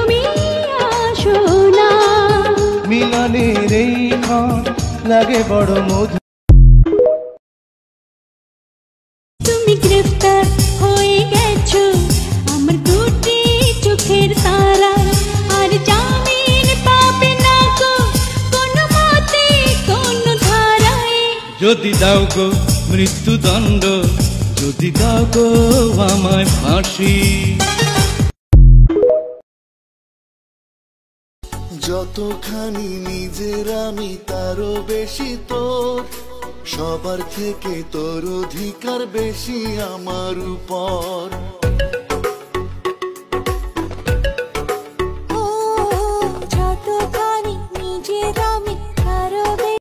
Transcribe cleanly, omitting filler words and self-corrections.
তুমি আসো না। মিলনের এই ক্ষণ লাগে বড় মধু। তুমি গ্রেফতার হয়ে গেছো আমার দুটি চোখের তারায়, আর জামিন পাবে না গো কোনো মতে কোনো ধারায়। যদি দাও গো মৃত্যুদণ্ড, যদি দাও গো আমায় ফাঁসি। যতখানি নিজের আমি তারও বেশি তোর, সবার থেকে তোর অধিকার বেশি আমার উপর।